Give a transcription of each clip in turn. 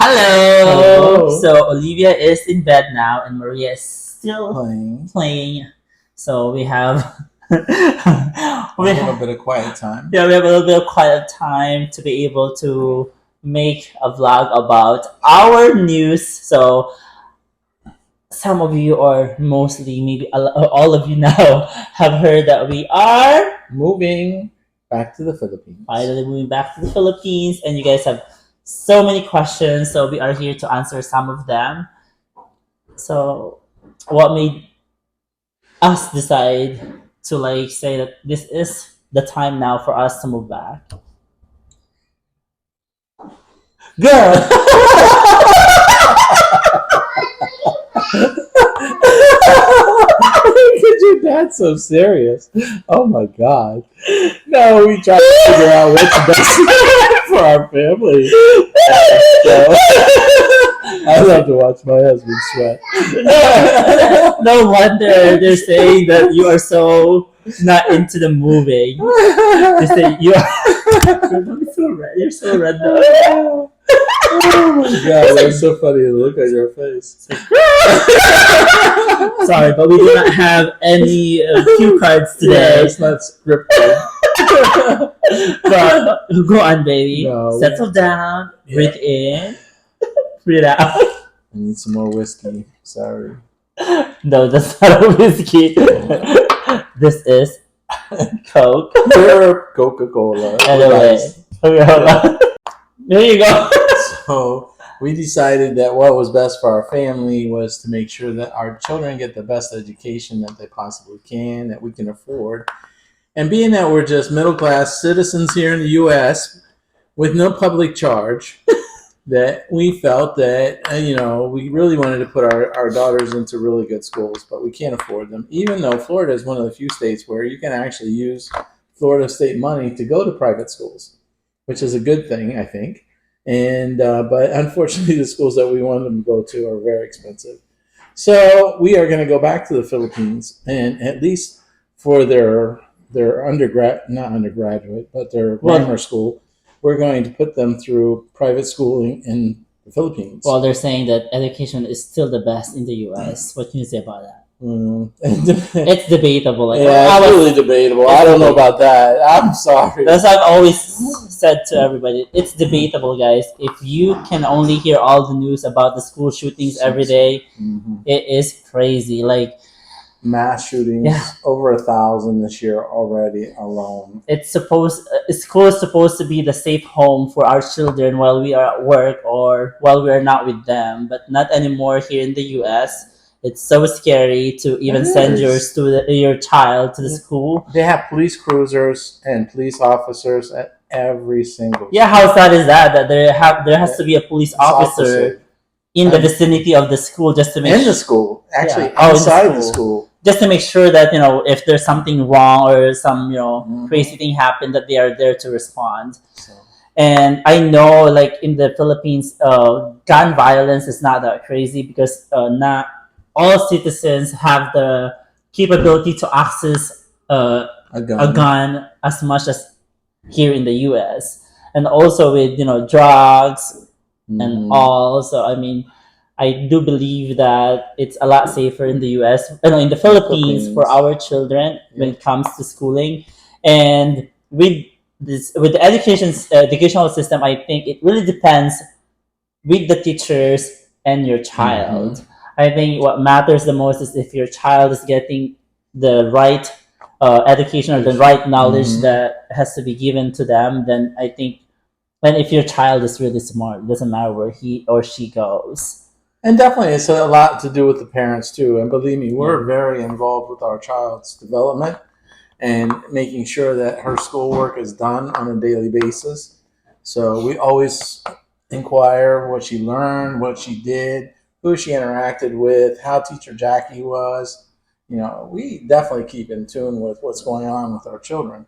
Hello. Hello. So Olivia is in bed now, and Maria is still Playing playing. So we have a we little have bit of quiet time. yeah we have a little bit of quiet time to be able to make a vlog about our news. So some of you, or mostly maybe all of you now, have heard that we are Moving back to the Philippines. finally moving back to the Philippines, and you guys have so many questions. So we are here to answer some of them. So, what made us decide to say that this is the time now for us to move back? Girl! Could your dad so serious? Oh my god. No, we try to figure out what's best for our family. So, I love to watch my husband sweat. No wonder they're saying that you are so not into the moving. They say you are so red. You're so red now. Oh my god, that's so funny to look at your face. Sorry, but we do not have any cue cards Yeah, today. it's not scripted. But go on, baby. No. Settle down. Yeah. Breathe in. Breathe out. I need some more whiskey. Sorry. No, that's not a whiskey. This is Coke. Or Coca-Cola. Anyway, okay, hold on. There you go. So we decided that what was best for our family was to make sure that our children get the best education that they possibly can, that we can afford. And being that we're just middle-class citizens here in the U.S. with no public charge, that we felt that, we really wanted to put our daughters into really good schools, but we can't afford them, even though Florida is one of the few states where you can actually use Florida state money to go to private schools, which is a good thing, I think. And but unfortunately, the schools that we want them to go to are very expensive. So we are going to go back to the Philippines, and at least for their not undergraduate, but their grammar school, we're going to put them through private schooling in the Philippines. Well, they're saying that education is still the best in the U.S. What can you say about that? It's debatable. Yeah, it's really debatable. I don't know about that. I'm sorry. That's what I've always said to everybody. It's debatable, guys. If you can only hear all the news about the school shootings every day, it is crazy. Like mass shootings, over 1,000 this year already alone. School is supposed to be the safe home for our children while we are at work or while we are not with them, but not anymore here in the U.S. It's so scary to even send your child to the school. They have police cruisers and police officers at every single. Yeah, how sad is that? That there has to be a police officer in the vicinity of the school just to make the school, actually inside the school, just to make sure that if there's something wrong or some crazy thing happened, that they are there to respond. And I know, like in the Philippines, gun violence is not that crazy because not all citizens have the capability to access a gun as much as here in the U.S. And also with drugs and all. So I mean, I do believe that it's a lot safer in the U.S. In the Philippines for our children when it comes to schooling. And with the educational system, I think it really depends with the teachers and your child. I think what matters the most is if your child is getting the right education or the right knowledge that has to be given to them. Then I think, and if your child is really smart, it doesn't matter where he or she goes. And definitely, it's a lot to do with the parents too. And believe me, we're very involved with our child's development and making sure that her schoolwork is done on a daily basis. So we always inquire what she learned, what she did, who she interacted with, how teacher Jackie was. We definitely keep in tune with what's going on with our children.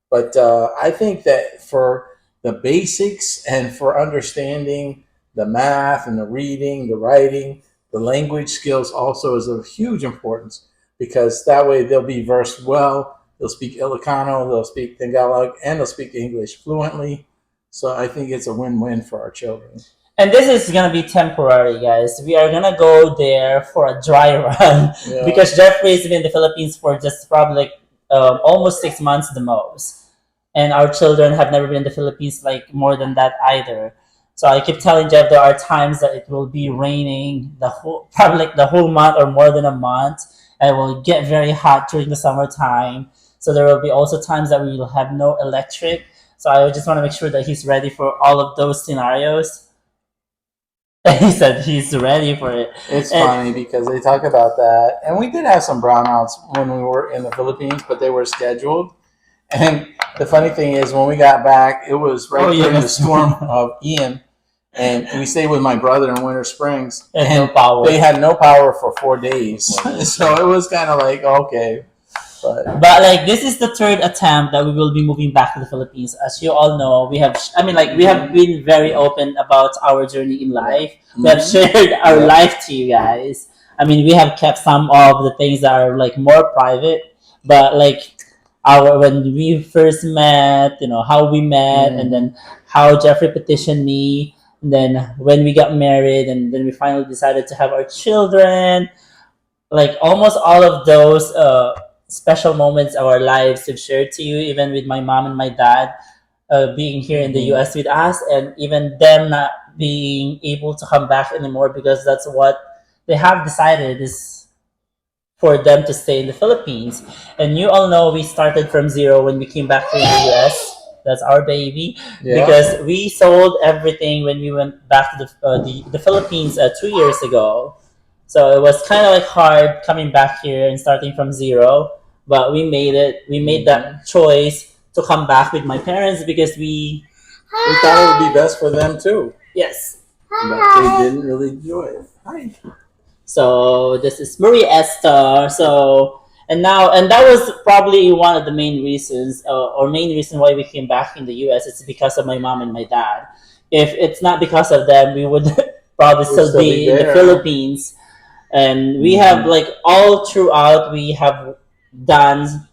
But I think that for the basics and for understanding the math and the reading, the writing, the language skills also is of huge importance, because that way they'll be versed well. They'll speak Ilocano, they'll speak Tagalog, and they'll speak English fluently. So I think it's a win-win for our children. And this is gonna be temporary, guys. We are gonna go there for a dry run Yeah. because Jeffrey's been in the Philippines for just probably like almost 6 months the most, and our children have never been in the Philippines like more than that either. So I keep telling Jeff there are times that it will be raining the whole probably like the whole month or more than a month, and it will get very hot during the summertime. So there will be also times that we will have no electric. So I just want to make sure that he's ready for all of those scenarios. He said he's ready for it. It's And funny because they talk about that, and we did have some brownouts when we were in the Philippines, but they were scheduled. And the funny thing is, when we got back, it was right Oh, during the yes. storm of Ian, and we stayed with my brother in Winter Springs, And and no power. they had no power for 4 days. So it was kind of like okay, But like this is the third attempt that we will be moving back to the Philippines. As you all know, we have I mean like we have been very open about our journey in life. We have shared our life to you guys. I mean we have kept some of the things that are like more private, but like our when we first met, how we met, and then how Jeffrey petitioned me, and then when we got married, and then we finally decided to have our children, like almost all of those special moments of our lives we've shared to you, even with my mom and my dad being here in the US with us, and even them not being able to come back anymore because that's what they have decided is for them to stay in the Philippines. And you all know we started from zero when we came back to the US. That's our baby. Yeah. Because we sold everything when we went back to the Philippines 2 years ago. So it was kind of like hard coming back here and starting from zero, but we made it. We made that choice to come back with my parents because we thought it would be best for them too, yes. but they didn't really enjoy it. Hi. So this is Marie Esther. So and that was probably one of the main reasons or main reason why we came back in the U.S. It's because of my mom and my dad. If it's not because of them, we would probably still be in the there. Philippines. And we have like all throughout we have done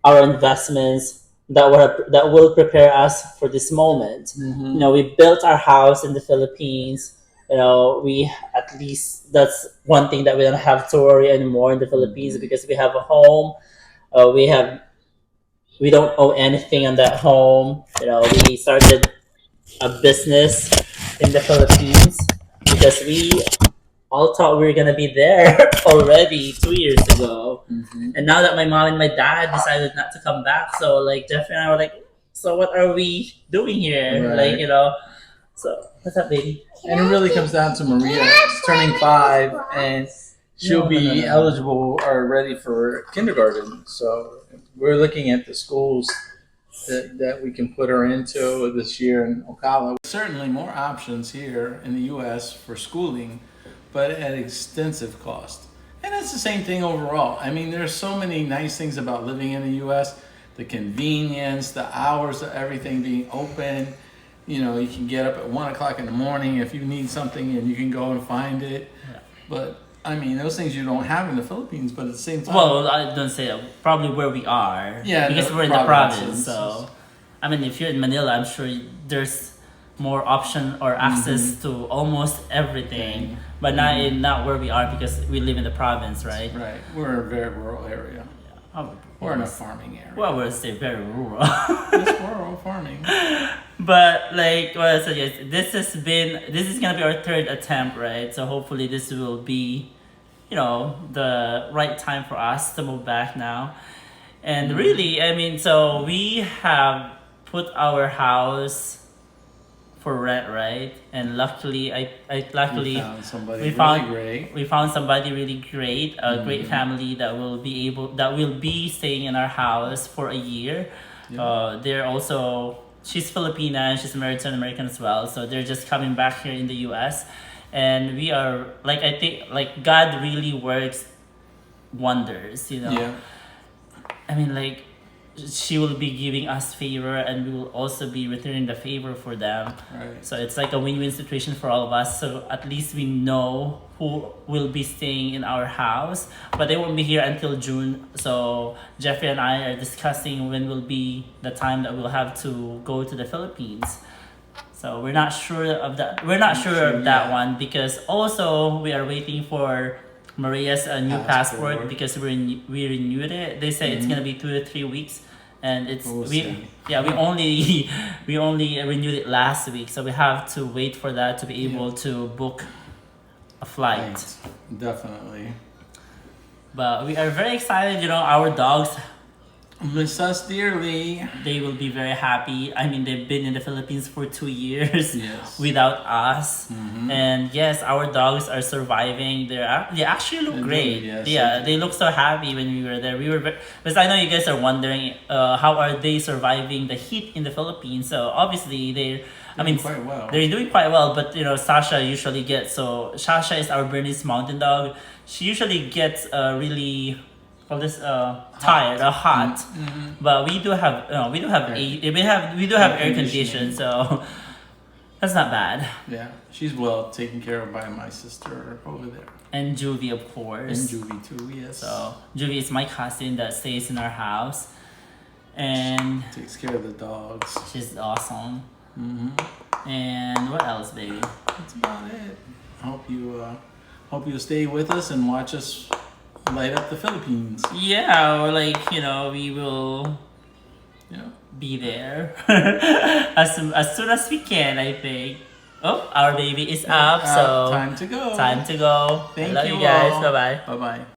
our investments that will prepare us for this moment. We built our house in the Philippines. We at least that's one thing that we don't have to worry anymore in the Philippines because we have a home. We don't owe anything on that home. We started a business in the Philippines because we all thought we were gonna be there already 2 years ago. And now that my mom and my dad decided not to come back, so like Jeffrey and I were like, so what are we doing here? Right. Like, so what's up, baby? And it really comes down to Maria. She's turning 5, and she'll be eligible or ready for kindergarten. So we're looking at the schools that we can put her into this year in Ocala. Certainly more options here in the U.S. for schooling, but at extensive cost. And it's the same thing overall. I mean, there's so many nice things about living in the U.S. The convenience, the hours of everything being open. You can get up at 1 o'clock in the morning if you need something, and you can go and find it. Yeah. But I mean, those things you don't have in the Philippines. But at the same time, well, I don't say that. Probably where we are. Yeah, because we're in the province. So, I mean, if you're in Manila, I'm sure there's more option or access to almost everything. But not where we are because we live in the province, right? Right. We're in a very rural area. Yeah. We're in a farming area. Well, we'll say very rural. It's rural farming. But like what I said, yes, this is gonna be our third attempt, right? So hopefully this will be, the right time for us to move back now. And really, I mean, so we have put our house for rent, right? And luckily, we found somebody really great, a great family that will be staying in our house for a year. Yeah. They're also she's Filipina and she's married to an American as well, so they're just coming back here in the U.S. And we are I think God really works wonders, Yeah. I mean she will be giving us favor and we will also be returning the favor for them. Right. So it's like a win-win situation for all of us. So at least we know who will be staying in our house, but they won't be here until June. So Jeffrey and I are discussing when will be the time that we'll have to go to the Philippines. So we're not sure of that. We're not sure of that one because also we are waiting for Maria's new passport because we renewed it. They say it's gonna be 2 to 3 weeks, and we only we only renewed it last week, so we have to wait for that to be able to book a flight. Definitely. But we are very excited. You know, our dogs miss us dearly. They will be very happy. I mean, they've been in the Philippines for 2 years Yes. without us, and yes, our dogs are surviving. They actually look great. Yes, Yeah, they look so happy when we were there. We were because I know you guys are wondering how are they surviving the heat in the Philippines. So obviously Quite well. they're doing quite well. But you know, Sasha usually gets Sasha is our Bernese Mountain Dog. She usually gets really tired or hot, but we do have air conditioning, so that's not bad. Yeah, she's well taken care of by my sister over there, And Juvie, of course, and Juvie too. Yes. So Juvie is my cousin that stays in our house, and takes care of the dogs. she's awesome. And what else, baby? That's about it. Hope you stay with us and watch us light up the Philippines. Yeah, or we will be there as soon as we can, I think. Oh, our baby is up, so time to go. Time to go. Thank I love you you guys. all. Bye bye. Bye bye.